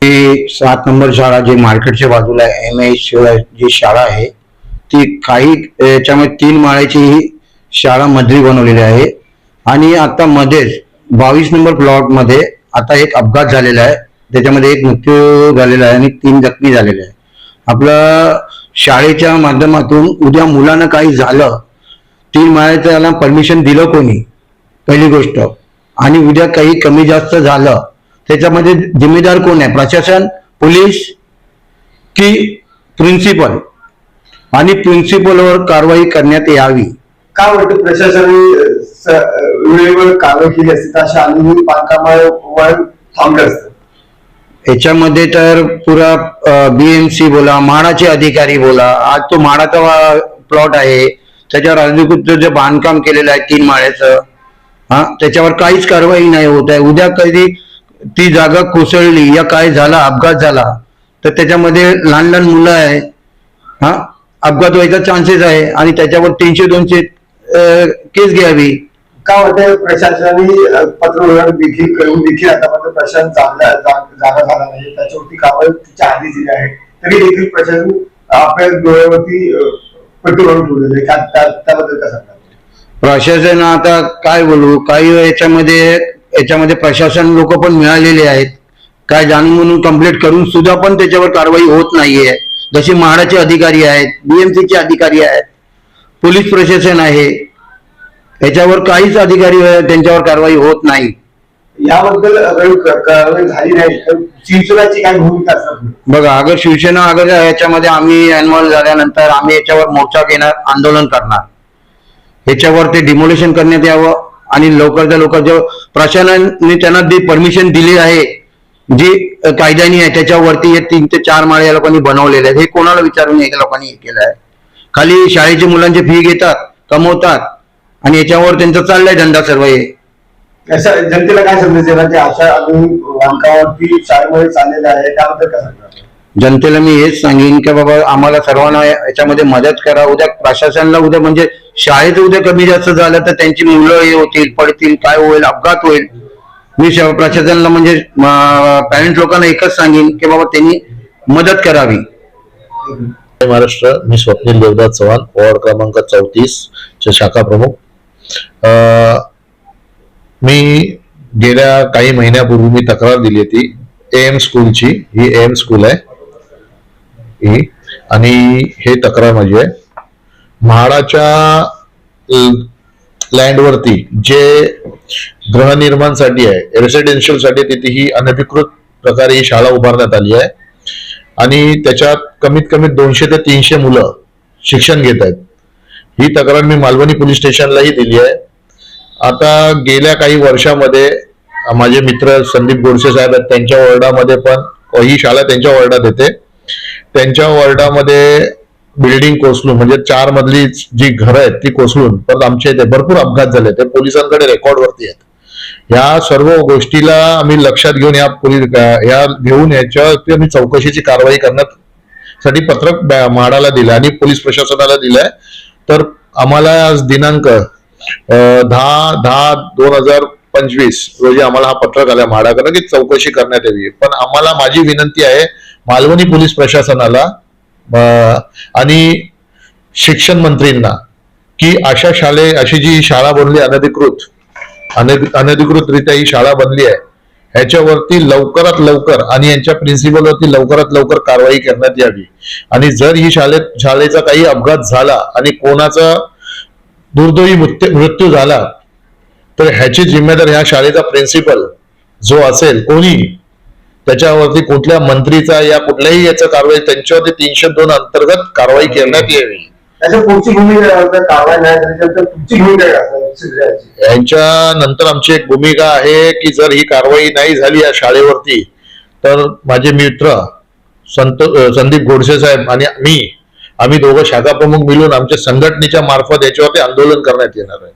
ही 7 number शाळा जी मार्केटच्या बाजूला जी शाळा आहे ती काही याच्यामध्ये 3 माळ्याची ही शाळा मजली बनवलेली आहे आणि आता मध्येच 22 नंबर प्लॉट मध्ये आता एक अपघात झालेला आहे. त्याच्यामध्ये एक मृत्यू झालेला आहे आणि 3 जखमी झालेले आहे. आपल्या शाळेच्या माध्यमातून उद्या मुलांना काही झालं 3 माळ्याला परमिशन दिलं कोणी पहिली गोष्ट, आणि उद्या काही कमी जास्त झालं त्याच्यामध्ये जिम्मेदार कोण आहे? प्रशासन, पोलीस की प्रिन्सिपल? आणि प्रिन्सिपलवर कारवाई करण्यात यावी. का वाटतं प्रशासनाने वेळेवर कारवाई केली असती तर अशा अनुभवी पालकांवर थांबलं असतं? याच्यामध्ये तर पुरा BMC बोला, म्हाडाचे अधिकारी बोला, आज तो म्हाडाचा प्लॉट आहे त्याच्यावर अधिकृत जे बांधकाम केलेलं आहे 3 माळ्याचं, त्याच्यावर काहीच कारवाई नाही होत आहे. उद्या कधी ती जागा कोसळली या काय झाला, अपघात झाला तर त्याच्यामध्ये लहान लहान मुलं आहे, अपघात व्हायचा चान्सेस आहे आणि त्याच्यावर 300-200 केस घ्यावी. का वाटतं प्रशासनाने पत्र देखील करून देखील आतापर्यंत प्रशासन जागा झाला नाही, त्याच्यावरती कारवाई तिच्या आधी दिली आहे तरी देखील प्रशासन आपल्या डोळ्यावरती प्रतिबंध ठेवलेलं आहे. त्याबद्दल काय सांगणार? प्रशासन आता काय बोलू, काही याच्यामध्ये प्रशासन लोक पण मिळालेले आहेत, काय जाणून म्हणून कंप्लेंट करून सुद्धा पण त्याच्यावर कारवाई होत नाहीये. जसे म्हाडाचे अधिकारी आहेत, BMC चे अधिकारी आहेत, पोलीस प्रशासन आहे, याच्यावर काहीच अधिकारी त्यांच्यावर कारवाई होत नाही. याबद्दल कारवाई झाली नाही तर शिवसेनेची काय भूमिका असणार? बघा, अगर शिवसेना याच्यामध्ये आम्ही इन्व्हॉल्व झाल्यानंतर आम्ही याच्यावर मोर्चा घेणार, आंदोलन करणार. याच्यावर ते डिमोलेशन करण्यात यावं आणि लवकरच्या लवकर जो प्रशासनाने त्यांना जी परमिशन दिली आहे, जी कायद्याने आहे, त्याच्यावरती हे 3 ते 4 माळे या लोकांनी बनवलेले आहेत. हे कोणाला विचारून या लोकांनी हे केलं आहे? खाली शाळेचे मुलांचे फी घेतात, कमवतात आणि याच्यावर त्यांचा चाललाय धंदा सर्व. हे जनतेला काय संदेश देणार की अशा बांधकामावरती शाळेमध्ये चाललेलं आहे, त्याबद्दल काय सांगणार? जनतेला मी हेच सांगेन की बाबा आम्हाला सर्वांना याच्यामध्ये मदत करा. उद्या प्रशासनाला उद्या म्हणजे शाळेचं उद्या कमी जास्त झालं तर त्यांची मुलं हे होतील, पडतील, काय होईल, अपघात होईल. मी प्रशासनाला म्हणजे पॅरेंट लोकांना एकच सांगेन की बाबा त्यांनी मदत करावी. महाराष्ट्र, मी स्वप्नील देवदास चव्हाण, वॉर्ड क्रमांक 34 चे शाखा प्रमुख. मी गेल्या काही महिन्यापूर्वी मी तक्रार दिली होती AM स्कूलची. ही AM स्कूल आहे ही, आणि हे तक्रार माझी आहे. म्हाडाच्या लँडवरती जे गृहनिर्माणसाठी आहे, रेसिडेन्शियल साठी, तिथे ही अनधिकृत प्रकारे ही शाळा उभारण्यात आली आहे आणि त्याच्यात कमीत कमी 200 ते 300 मुलं शिक्षण घेत आहेत. ही तक्रार मी मालवणी पोलीस स्टेशनलाही दिली आहे. आता गेल्या काही वर्षामध्ये माझे मित्र संदीप गोडसे साहेब आहेत, त्यांच्या वॉर्डामध्ये पण ही शाळा त्यांच्या वॉर्डात येते. त्यांच्या वॉर्डामध्ये बिल्डिंग कोसळून म्हणजे 4 मजली जी घरं आहेत ती कोसळून परत आमच्या इथे भरपूर अपघात झाले. ते पोलिसांकडे रेकॉर्डवरती आहेत. या सर्व गोष्टीला आम्ही लक्षात घेऊन याच्यावरती आम्ही चौकशीची कारवाई करण्यासाठी पत्रक म्हाडाला दिलं आणि पोलीस प्रशासनाला दिलंय. तर आम्हाला आज दिनांक 10/10/2025 रोजी आम्हाला हा पत्रक आला म्हाडाकडे की चौकशी करण्यात यावी. पण आम्हाला माझी विनंती आहे मालवणी पोलीस प्रशासनाला आणि शिक्षण मंत्रींना की अशी जी शाळा बनली अनधिकृतरित्या ही शाळा बनली आहे, ह्याच्यावरती लवकरात लवकर आणि यांच्या प्रिन्सिपलवरती लवकरात लवकर कारवाई करण्यात यावी. आणि जर ही शाळेचा काही अपघात झाला आणि कोणाचा दुर्दैवी मृत्यू झाला तर ह्याची जिम्मेदार ह्या शाळेचा प्रिन्सिपल जो असेल कोणी, त्याच्यावरती कुठल्या मंत्रीचा या कुठल्याही याचा कारवाई त्यांच्यावरती 302 अंतर्गत कारवाई करण्यात यावी. यांच्या नंतर आमची एक भूमिका आहे की जर ही कारवाई नाही झाली या शाळेवरती तर माझे मित्र संदीप गोडसे साहेब आणि आम्ही दोघं शाखा प्रमुख मिळून आमच्या संघटनेच्या मार्फत याच्यावरती आंदोलन करण्यात येणार आहे.